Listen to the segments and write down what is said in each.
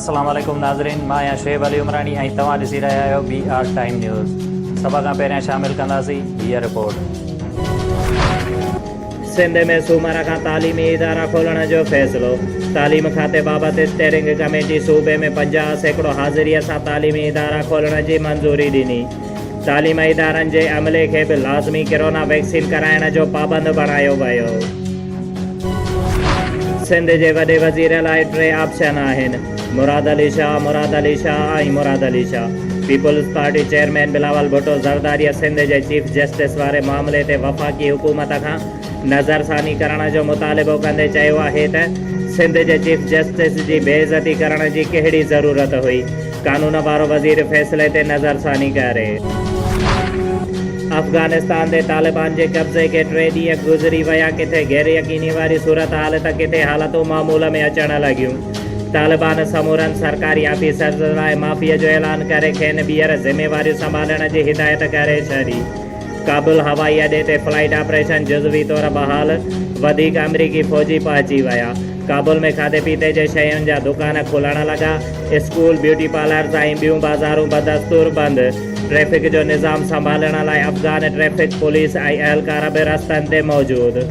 अस्सलाम वालेकुम नाज़रीन, मां आहियां शुएब अली उमरानी ऐं तव्हां ॾिसी रहिया आहियो BR टाइम न्यूज़। सभ खां पहिरियां शामिल कंदासीं हीअ रिपोर्ट। सिंध में सूमर खां तालीमी इदारा खोलण जो फ़ैसिलो। तालीम खाते बाबति स्टेयरिंग कमेटी सूबे में 50% हाज़िरीअ सां तालीमी इदारा खोलण जी मंज़ूरी ॾिनी। तालीम इदारनि जे अमले खे बि लाज़मी कोरोना वैक्सीन कराइण जो पाबंद बणायो वियो। सिंध जे वॾे वज़ीर लाइ 3 ऑप्शन आहिनि: मुराद अली शाह ऐं मुराद अली शाह। पीपल्स पार्टी चेयरमैन बिलावल भुट्टो ज़रदारीअ सिंध जे चीफ जस्टिस वारे मामले ते वफ़ाक़ी हुकूमत खां नज़रसानी करण जो मुतालिबो कंदे चयो आहे त सिंध जे चीफ जस्टिस जी बेइज़ती करण जी कहिड़ी ज़रूरत हुई। कानून वारो वज़ीर फ़ैसिले ते नज़रसानी करे। अफ़गानिस्तान ते तालिबान जे कब्ज़े खे 3 ॾींहं गुज़री विया। किथे गैर यकीनी वारी सूरत हाल त किथे हालतूं मामूल में अचण लॻियूं। तालिबान समूरनि सरकारी ऑफिसर्स लाइ माफ़ीअ जो ऐलान करे खेनि ॿीहर ज़िम्मेवारियूं संभालण जी हिदायत करे छॾी। काबुल हवाई अॾे ते फ्लाइट ऑपरेशन जुज़वी तौरु बहाल। वधीक अमरीकी फ़ौजी पहुची विया। काबुल में खाधे पीते जे शयुनि जा दुकान खुलण लॻा। स्कूल, ब्यूटी पार्लर्स ऐं ॿियूं बाज़ारूं बदस्तूर बंदि। ट्रैफ़िक जो निज़ाम संभालण लाइ अफ़गान ट्रैफ़िक पुलिस ऐं अहलकार बि रस्तनि ते मौजूदु।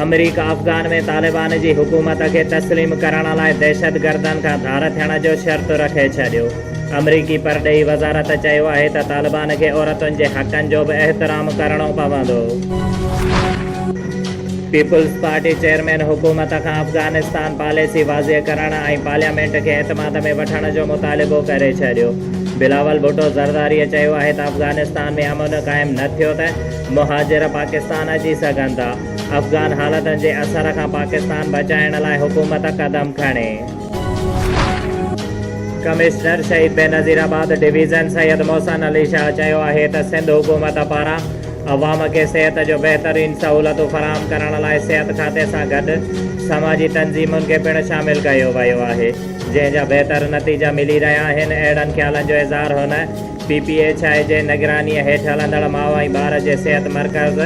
अमरीका अफ़गान में तालिबान जी हुकूमत खे तस्लीम करण लाइ दहशतगर्दनि खां धार थियण जो शर्त रखे छॾियो। अमरीकी परॾेही वज़ारत चयो आहे त तालिबान खे औरतुनि जे हक़नि जो बि एहतराम करणो पवंदो। पीपल्स पार्टी चेयरमैन हुकूमत खां अफ़गानिस्तान पॉलिसी वाज़िह करण ऐं पार्लियामेंट खे एतमाद में वठण जो मुतालिबो करे छॾियो। बिलावल भुट्टो ज़रदारीअ चयो आहे त अफ़गानिस्तान में अमन क़ाइमु न थियो त मुहाजिर पाकिस्तान अची सघनि था। अफ़गान हालतुनि जे असर खां पाकिस्तान बचाइण लाइ हुकूमत क़दम खणे। कमिश्नर शहीद बेनज़ीराबाद डिवीज़न सैयद मोहसिन अली शाह चयो आहे त सिंध हुकूमत पारां अवाम खे सिहत जो बहितरीन सहूलतूं फ़राहम करण लाइ सिहत खाते सां गॾु समाजी तंज़ीमुनि खे पिणु शामिल कयो वियो आहे, जंहिंजा बहितर नतीजा मिली रहिया आहिनि। अहिड़नि ख़्यालनि जो इज़हार हुन PPHI जे निगरानीअ हेठि हलंदड़ माउ ऐं ॿार जे सिहत मर्कज़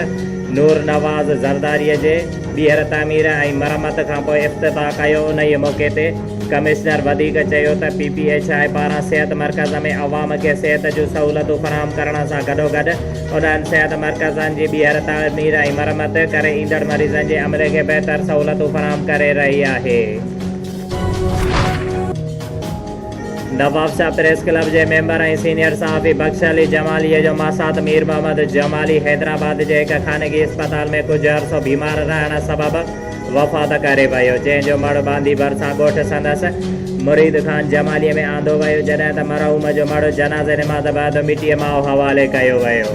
नूर नवाज़ ज़रदारीअ जे ॿीहर तामीर ऐं मरमत खां पोइ इफ़्तिताह कयो। उन ई मौक़े ते कमिश्नर वधीक चयो त PPHI पारां सिहत मर्कज़ में अवाम खे सिहत जूं सहूलतूं फ़राहम करण सां गॾोगॾु उन्हनि सिहत मर्कज़नि जी ॿीहर तामीर ऐं मरमत करे ईंदड़ मरीज़नि जे अमले खे बहितर सहूलतूं फ़राहम करे रही आहे। नवाब शाह प्रेस क्लब जे मेंबर ऐं सीनियर सहाफ़ी बख्श अली जमालीअ जो मासात मीर मोहम्मद जमाली हैदराबाद जे हिकु ख़ानगी अस्पताल में कुझु अरसो बीमार रहण सबबि वफ़ात करे वियो, जंहिंजो मड़ बांदी भरिसां ॻोठ संदसि मुरीद ख़ान जमालीअ में आंदो वियो, जॾहिं त मरहूम जो मड़ जनाज़े निमाज़ बैदि मिटीअ मां हवाले कयो वियो।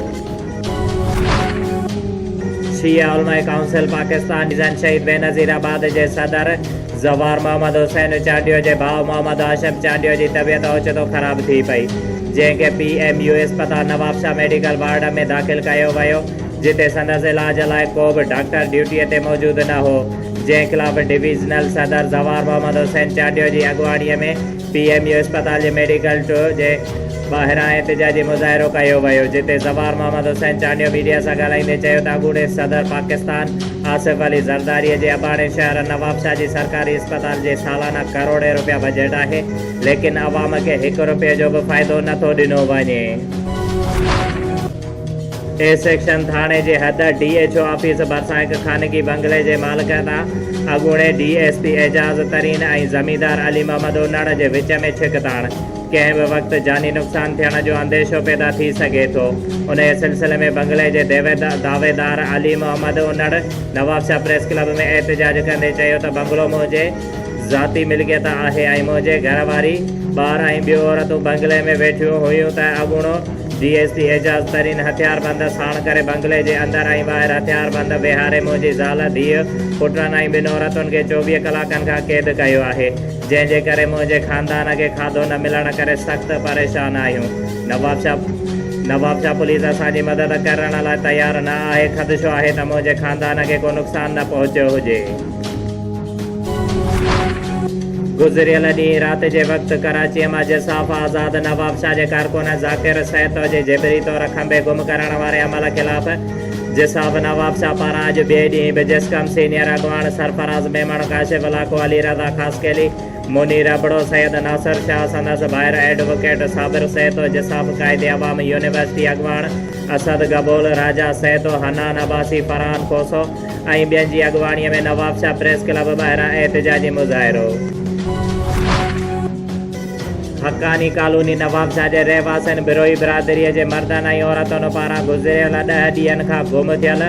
शिया उलमा काउंसिल पाकिस्तान डिज़ाइन शहीद बेनज़ीराबाद जे सदर ज़वार मोहम्मद हुसैन चांडियो जे भाउ मोहम्मद हाशिम चांडियो जी तबियत ओचितो ख़राब थी पई, जंहिंखे PMU अस्पताल नवाब शाह मेडिकल वार्ड में दाख़िल कयो वियो, जिते संदसि इलाज लाइ को बि डॉक्टर ड्यूटीअ ते मौजूदु न हो, जंहिं ख़िलाफ़ डिवीज़नल सदर ज़वार मोहम्मद हुसैन चांडियो जी अॻुवाणीअ में PMU अस्पताल जे मेडिकल जे ॿाहिरां एहतिजाजी मुज़ाहिरो कयो वियो, जिते ज़वार मोहम्मद हुसैन चांडियो मीडिया सां ॻाल्हाईंदे चयो त अॻूणे सदर पाकिस्तान आसिफ अली ज़रदारीअ जे अबाणे शहर नवाब शाह जी सरकारी अस्पताल जे सालाना करोड़े रुपया बजट आहे, लेकिन अवाम खे 1 रुपये जो बि फ़ाइदो नथो ॾिनो वञे। ए सेक्शन थाणे जे हद DHO ऑफिस भरिसां हिकु ख़ानगी बंगले जे मालिक तां अॻूणे DSP एजाज़ तरीन ऐं ज़मींदार अली मोहम्मद उन्नड़ जे विच में छिकताण कंहिं बि वक़्तु जानी नुक़सान थियण जो अंदेशो पैदा थी सघे थो। उन सिलसिले में बंगले जे दावेदार अली मोहम्मद उन्नड़ नवाब शाह प्रेस क्लब में एहतिजाज कंदे चयो त बंगलो मुंहिंजे ज़ाती मिल्कियत आहे ऐं मुंहिंजे घरवारी ॿार ऐं ॿियूं औरतूं बंगले में वेठियूं हुयूं त अॻूणो DSP एजाज़ तरीन हथियारबंद साण करे बंगले जे अंदरि ऐं ॿाहिरि हथियारबंद वेहारे मुंहिंजी ज़ाल धीउ पुटनि ऐं 2 औरतुनि खे 24 कलाकनि खां क़ैद कयो आहे, जंहिंजे करे मुंहिंजे ख़ानदान खे खाधो न मिलण करे सख़्तु परेशान आहियूं। नवाब शाह पुलिस असांजी मदद करण लाइ तयारु न आहे। ख़दशो आहे त मुंहिंजे ख़ानदान खे को नुक़सानु न पहुचियो हुजे। गुज़िरियल ॾींहुं राति जे वक़्तु कराचीअ मां जिसाफ़ आज़ाद नवाब शाह जे कारकुन ज़ाकिर सैतो जे ज़बरी तौरु खंबे गुम करण वारे अमल ख़िलाफ़ जिसाफ़ नवाब शाह पारां अॼु ॿिए ॾींहुं बि जिस्कम सीनियर अॻवान सरफराज़ मेमण काशिफ लाको अली रज़ा ख़ासकेली मुनीर अबड़ो सैयद नासर शाह संदस भाइर एडवोकेट साबिर सैतो जिसाब कायदे अवाम यूनिवर्सिटी अगवान असद गबोल राजा सैतो हनान अबासी फरहान कोसो ऐं ॿियनि जी अॻुवाणीअ में नवाब शाह प्रेस क्लब ॿाहिरां एहतजाजी मुज़ाहिरो। हक़ानी कॉलोनी नवाब शाह जे रहवासियुनि बिरोही बिरादरीअ जे मर्दनि ऐं औरतुनि पारां गुज़िरियल 10 ॾींहंनि खां गुम थियल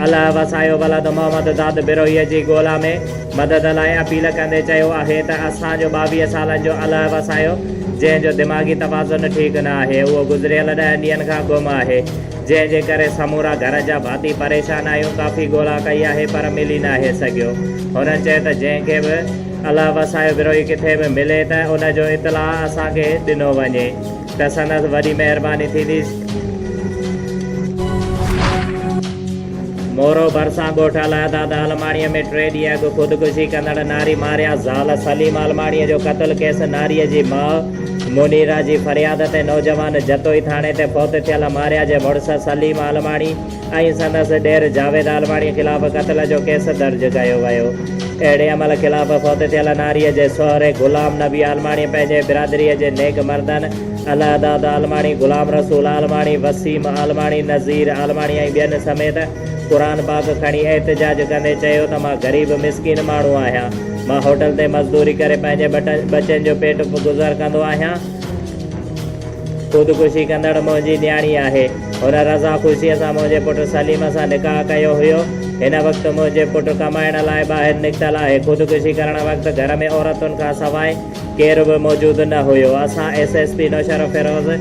अलाह वसायो वलद मोहम्मद दाद बिरोहीअ जी ॻोल्हा में मदद लाइ अपील कंदे चयो आहे त असांजो 22 सालनि जो अलाह वसायो जंहिंजो दिमाग़ी तवाज़ुन ठीकु न आहे उहो गुज़िरियल 10 ॾींहंनि खां गुम आहे, जंहिंजे करे समूरा घर जा भाती परेशान आहियूं। काफ़ी ॻोल्हा कई आहे पर मिली नाहे सघियो। हुननि चयो त जंहिंखे बि अलाह वसायो बिरोही किथे बि मिले त उनजो इतलाह असांखे ॾिनो वञे त संदसि वॾी महिरबानी थींदी। मोरो भरिसां ॻोठ अलहदाद आलमाणीअ में 3 ॾींहं अॻु ख़ुदकुशी कंदड़ नारी मारिया ज़ाल सलीम आलमाणीअ जो क़त्ल केस नारीअ जी माउ मुनीरा जी फरियाद ते नौजवान जतोई थाणे ते फ़ौत थियल मारिया जे मुड़ुसु सलीम आलमाणी ऐं संदसि ॾेर जावेद आलमाणी ख़िलाफ़ क़त्ल जो केस दर्ज कयो वियो। अहिड़े अमल ख़िलाफ़ फ़ौत थियल नारीअ जे सहुरे ग़ुलाम नबी आलमाणी पंहिंजे बिरादरीअ जे नेक मर्दनि अलहदाद आलमाणी, गुलाम रसूल आलमाणी, वसीम आलमाणी, नज़ीर आलमाणी ऐं ॿियनि समेत क़ुरान पाक खणी एहतजाज कंदे चयो त मां ग़रीब मिसकिन माण्हू आहियां। मां होटल ते मज़दूरी करे पंहिंजे बचनि जो पेट गुज़र कंदो आहियां। ख़ुदकुशी कंदड़ मुंहिंजी न्याणी आहे। हुन रज़ा ख़ुशीअ सां मुंहिंजे पुटु सलीम सां निकाह कयो हुयो। हिन वक़्तु मुंहिंजे पुटु कमाइण लाइ ॿाहिरि निकितल आहे। ख़ुदकुशी करण वक़्तु घर में औरतुनि खां सवाइ केरु बि मौजूदु न हुयो। असां SSP नौशर फिरोज़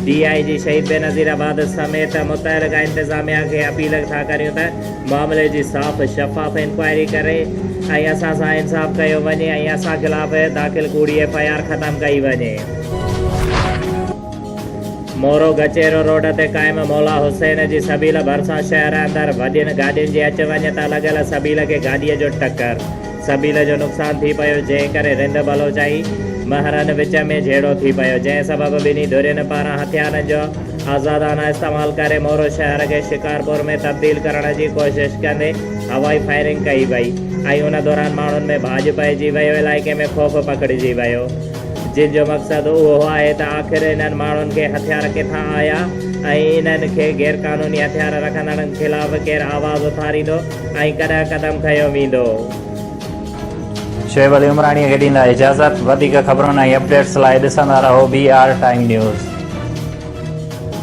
DIG शहीद बेनज़ीराबाद समेत मुतलक़ा इंतिज़ामिया खे अपील था करियूं त मामले जी साफ़ शफ़ाफ़ इंक्वायरी करे ऐं असां सां इंसाफ़ कयो वञे ऐं असां ख़िलाफ़ दाख़िल कूड़ी FIR ख़तमु कई वञे। मोरो गचेरो रोड ते क़ाइमु मौला हुसैन जी सबील भरिसां शहर अंदरि वॾियुनि गाॾियुनि जे अच वञ तां लॻियल सबील खे गाॾीअ जो टकर। सबील जो नुक़सानु थी पियो जंहिं करे रिंद बलोचाई महरनि विच में झेड़ो थी पियो, जंहिं सबबु ॿिन्ही धुरियुनि पारां हथियारनि जो आज़ादाना इस्तेमालु करे मोरो शहर खे शिकारपुर में तब्दील करण जी कोशिशि कंदे हवाई फायरिंग कई वई ऐं उन दौरान माण्हुनि में भाॼ पइजी वियो। इलाइक़े में ख़ौफ़ पकड़िजी वियो, जिन जो मक़सदु उहो आहे त आख़िर इन्हनि माण्हुनि खे हथियार किथां आया ऐं इन्हनि खे गैर क़ानूनी हथियार रखंदड़नि ख़िलाफ़ केरु आवाज़ उथारींदो ऐं कॾहिं क़दम खयो वेंदो। शोएब अली उमराणीअ खे ॾींदा इजाज़त। वधीक ख़बरुनि ऐं अपडेट्स लाइ ॾिसंदा रहो BR टाइम न्यूज़।